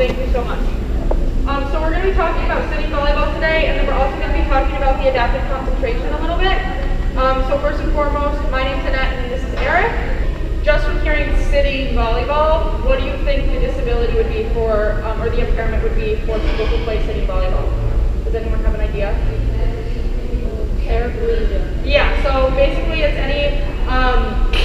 Thank you so much. So we're going to be talking about sitting volleyball today, and then we're also going to be talking about the adaptive concentration a little bit. So first and foremost, my name's Annette and this is Eric. Just from hearing sitting volleyball, what do you think the disability would be for, or the impairment would be for people who play sitting volleyball? Does anyone have an idea? Paraplegia. Yeah, so basically it's any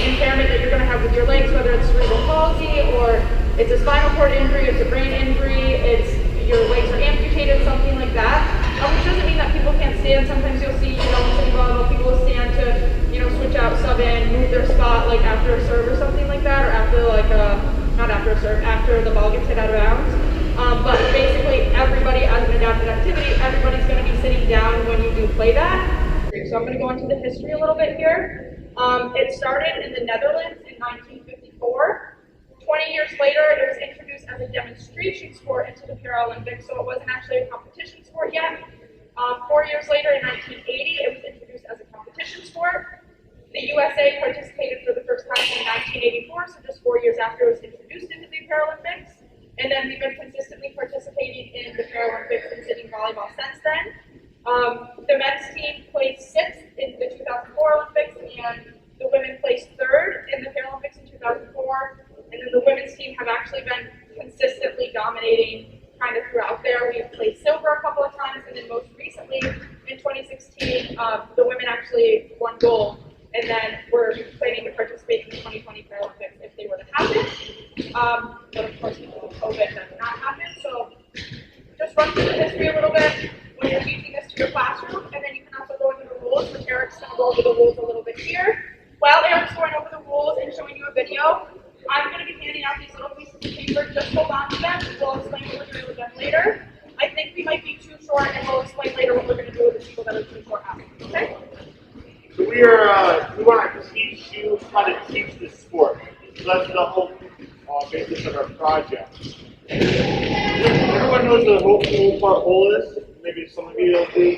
impairment that you're going to have with your legs, whether it's cerebral palsy or it's a spinal cord injury, it's a brain injury, it's your legs are amputated, something like that. Which doesn't mean that people can't stand. Sometimes you'll see, sitting volleyball, people will stand to, switch out, sub in, move their spot like after a serve or something like that, or after not after a serve, after the ball gets hit out of bounds. But basically everybody, as an adaptive activity, everybody's going to be sitting down when you do play that. So I'm going to go into the history a little bit here. It started in the Netherlands in 1954. 20 years later, it was introduced as a demonstration sport into the Paralympics, so it wasn't actually a competition sport yet. 4 years later, in 1980, it was introduced as a competition sport. The USA participated for the first time in 1984, so just 4 years after it was introduced into the Paralympics. And then we've been consistently participating in the Paralympics and sitting volleyball since then. The men's team placed 6th in the 2004 Olympics, and the women placed 3rd in the Paralympics in 2004. And then the women's team have actually been consistently dominating kind of throughout there. We've placed silver a couple of times, and then most recently in 2016, the women actually won gold. And then we're planning to participate in the 2020 Paralympics if they were to happen. But of course, because of COVID, that did not happen. So just run through the history a little bit when you're teaching this to your classroom, and then you can also go into the rules, which Eric's going to go over the rules a little bit here. While Eric's going over the rules and showing you a video, I'm going to be handing out these little pieces of paper. Just hold on to them, and we'll explain what we're going to do with them later. I think we might be too short, and we'll explain later what we're going to do with the people that are too short after. Okay? So we want to teach you how to teach this sport. So that's the whole basis of our project. Everyone knows what the whole part whole is. Maybe some of you don't do.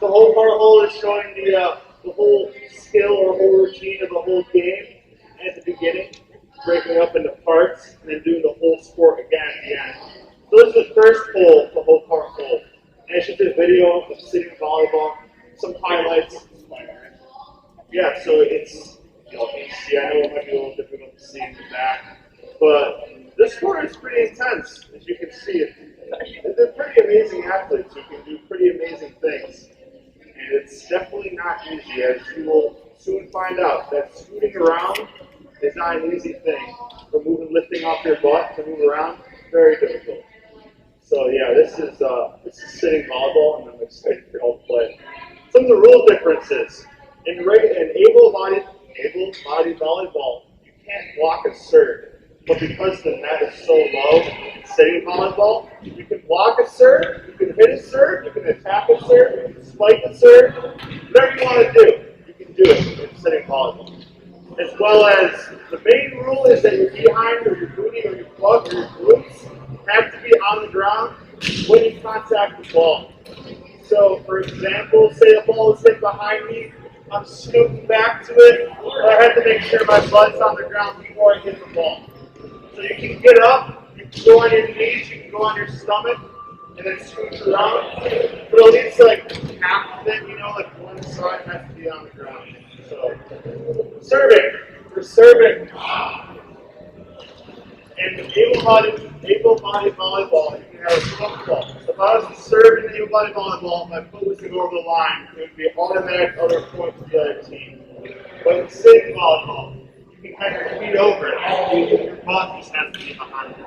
The whole part whole is showing the whole skill or whole routine of the whole game at the beginning, breaking up into parts, and then doing the whole sport again at the end. So this is the first hole, the whole part whole. And it's just a video of sitting volleyball, some highlights. Yeah, so it's, you can see, I know it might be a little difficult to see in the back, but this sport is pretty intense, as you can see. They're pretty amazing athletes who can do pretty amazing things. And it's definitely not easy, as you will soon find out, that scooting around is not an easy thing. From lifting off your butt to move around, very difficult. So yeah, this is sitting volleyball, and I'm excited for y'all to play. Some of the rule differences. In able-bodied volleyball, you can't block a serve. But because the net is so low in sitting volleyball, you can block a serve, you can hit a serve, you can attack a serve, you can spike a serve. Whatever you want to do, you can do it in sitting volleyball. As well as the main rule is that your behind or your booty or your plug or your glutes have to be on the ground when you contact the ball. So, for example, say a ball is hit behind me, I'm scooting back to it, but I have to make sure my butt's on the ground before I hit the ball. So you can get up, you can go on your knees, you can go on your stomach, and then scoot around. But at least like half of it, like one side has to be on the ground. So, serving. For serving. And able-bodied volleyball, you can have a football. So if I was to serve in able-bodied volleyball, my foot was to go over the line, it would be an automatic other point to the other team. But in sitting volleyball, you can have your feet over it. Your butt just has to be behind you.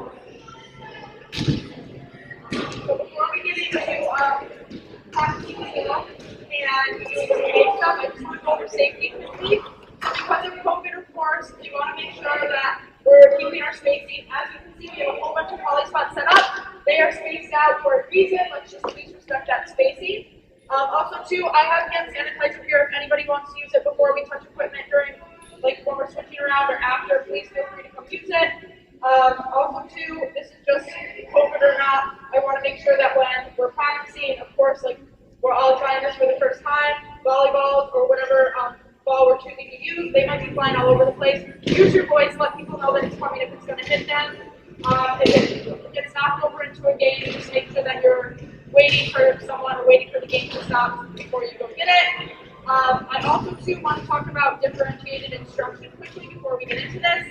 So before we get into practicing the skill and doing the game stuff, I just want to go over safety quickly. Because of COVID, of course, we want to make sure that we're keeping our spacing. As you can see, we have a whole bunch of poly spots set up. They are spaced out for a reason. Let's just please respect that spacing. Also, too, I have hand sanitizer here. If anybody wants to use it before we touch equipment during, like when we're switching around or after, please feel free to come use it. Also, too, this is just COVID or not. I want to make sure that when we're practicing, of course, like we're all trying this for the first time, volleyballs or whatever ball we're choosing to use, they might be flying all over the place. Use your voice, let people know that it's coming if it's going to hit them. If it gets knocked over into a game, just make sure that you're waiting for someone or waiting for the game to stop before you go get it. I also too want to talk about differentiated instruction quickly before we get into this.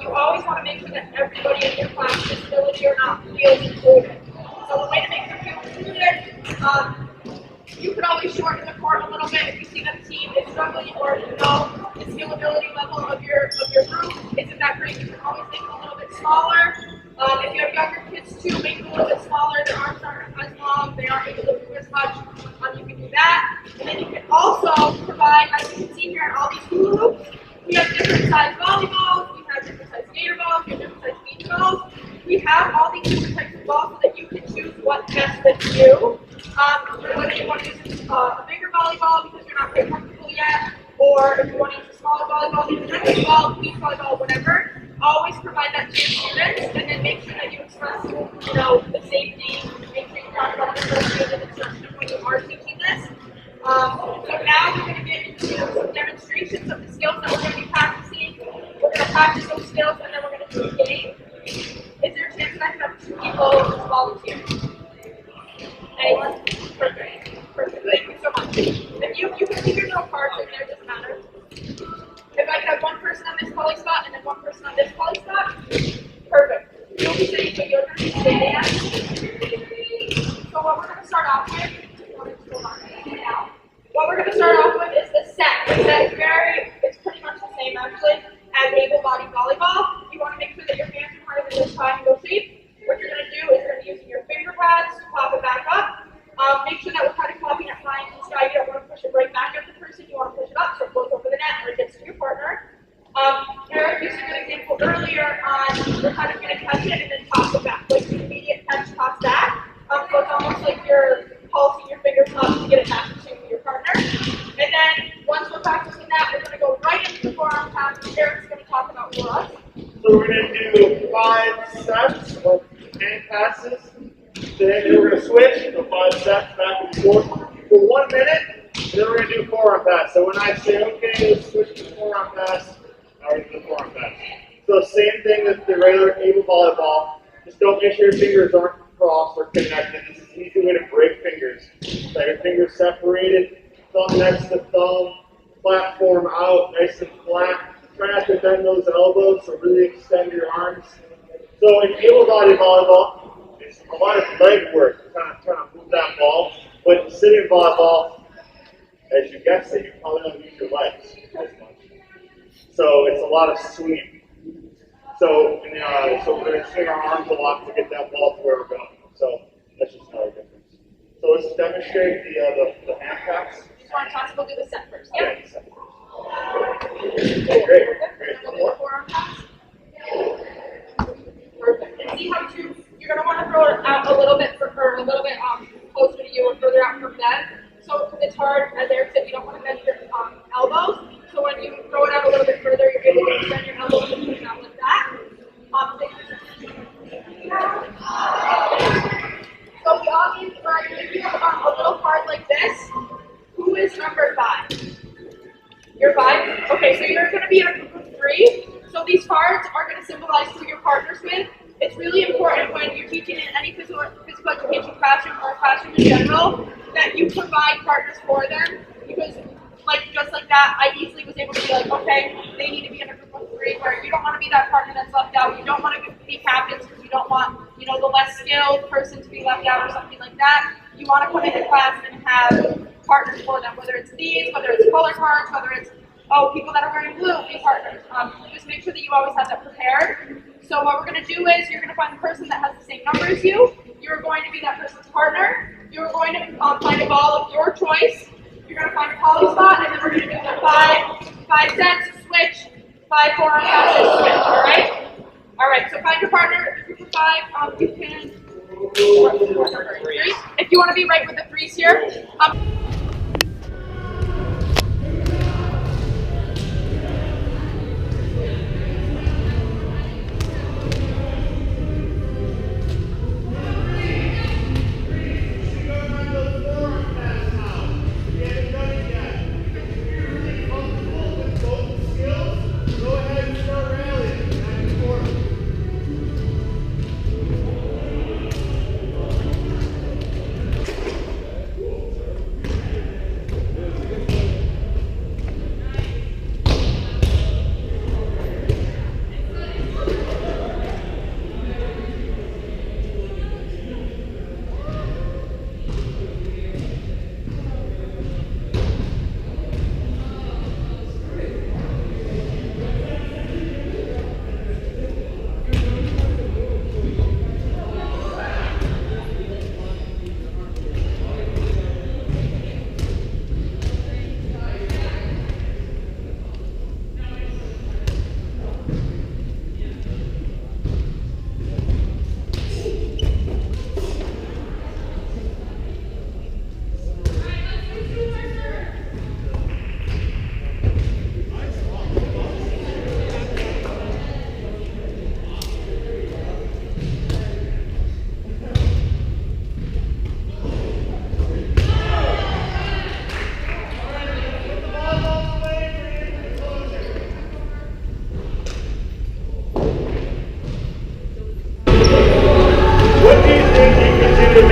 You always want to make sure that everybody in your class, disability or not, feels included. So the way to make them feel included, you could always shorten the court a little bit if you see that the team is struggling, or if you know the skill ability level of your group isn't that great. You can always make it a little bit smaller. If you have younger kids too, make it a little bit smaller. Their arms aren't as long, they aren't able to move as much. You can do that. And then you can also provide, as you can see here in all these hula hoops, we have different size volleyballs, we have different size skater balls, we have different size beach balls. We have all these different types of balls so that you can choose what best fits you. Whether you want to use a bigger volleyball because you're not very comfortable yet, or if you want to use a smaller volleyball, use a tennis ball, beach volleyball, whatever. Always provide that to your students, and then make sure that you express, the safety. Make sure you talk about the associated instruction when you are teaching this. So now we're going to get into some demonstrations of the skills that we're going to be practicing. We're going to practice those skills, and then we're going to do a game. Is there a chance that I can have 2 people volunteer? Anyone? Perfect. Perfect. Thank you so much. If you can leave your little cards in there, it doesn't matter. If I could have 1 person on this poly spot and then 1 person on this poly spot, perfect. You'll be sitting, so you're going to be standing. So what we're going to start off with, is the set. The set is it's pretty much the same actually as able-bodied volleyball. You want to make sure that your hands are part of this triangle shape. What you're going to do is you're going to be using your finger pads to pop it back up. Make sure that we're kind of popping it high into the sky. You don't want to push it right back at the person. You want to push it up so it goes over the net or it gets to your partner. Eric used a good example earlier on we're kind of going to catch it and then toss it back. Like the immediate catch, toss back. So it's almost like you're pulsing your fingers up to get it back to your partner. And then once we're practicing that, we're going to go right into the forearm pass. Eric's going to talk about for us. So we're going to do 5 sets of hand passes. Then we're going to switch to 5 sets back and forth for 1 minute. And then we're going to do forearm pass. So when I say, okay, let's switch to forearm pass, now we're going to do forearm pass. So same thing as the regular able volleyball. Just don't make sure your fingers aren't crossed or connected. This is an easy way to break fingers. So your fingers separated, thumb next to thumb, platform out, nice and flat. Try not to bend those elbows, so really extend your arms. So in able-bodied volleyball, it's a lot of leg work, trying to move that ball. But sitting volleyball, as you guessed it, you probably don't use your legs as much. So it's a lot of sweep. So we're going to swing our arms a lot to get that ball to where we're going. So that's just another difference. So let's demonstrate the hand pass. Just want to possibly do the set first. Yep. Yeah, set first. Oh, great. We'll do the forearm pass. Perfect. And see how you're going to want to throw it out a little bit closer to you or further out from them. So because it's hard, as Eric said, you don't want to bend your elbows. So when you throw it out a little bit further, you're able to extend your elbows and push it out like that. So the audience, if you have a little card like this, who is number 5? You're 5? Okay, so you're going to be in a group of 3. So these cards are going to symbolize who you're partners with. It's really important when you're teaching in any physical education classroom or a classroom in general that you provide partners for them, because just like that, I easily was able to be like, okay, they need to be in a group of 3, where you don't want to be that partner that's left out. You don't want to be captains because you don't want, the less skilled person to be left out or something like that. You want to put in a class and have partners for them, whether it's these, whether it's color cards, whether it's, people that are wearing blue, be partners. Just make sure that you always have that prepared. So what we're going to do is you're going to find the person that has the same number as you. You're going to be that person's partner. You're going to find a ball of your choice. You're going to find a poly spot, and then we're going to do the 5 sets, switch, 5 forearm passes, switch, all right? All right, so find your partner, group of 5, you can, 3. If you want to be right with the 3s here.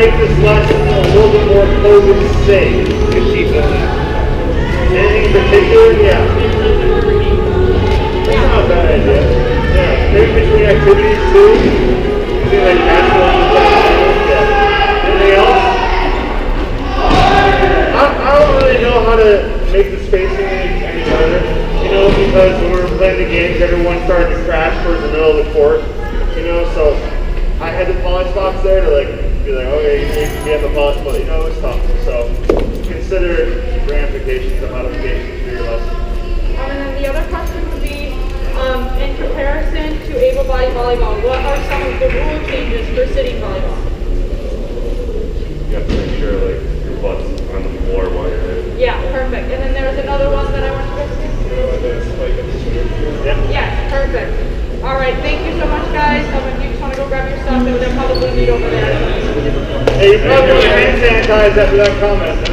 make this lesson a little bit more COVID safe? Anything in particular? Yeah. That's not a bad idea. Yeah. Maybe between activities too. Maybe like natural exercise. Yeah. Anything else? I don't really know how to make the spacing any better. You know, because when we were playing the games, everyone started to crash towards the middle of the court. You know, so I had the polish box there to like be like, okay, you need to be on the polish, but you know, it was tough. So consider ramifications and modifications for your lesson. And then the other question would be, in comparison to able-bodied volleyball, what are some of the rule changes for sitting volleyball? You have to make sure like your butt's on the floor while you're in. Yeah, perfect. And then there was another one that I wanted to go to. Yeah. Yes, perfect. All right, thank you so much, guys. If you just want to go grab your stuff, they'll probably meet over there. Hey, you probably want to hand sanitize after that comment.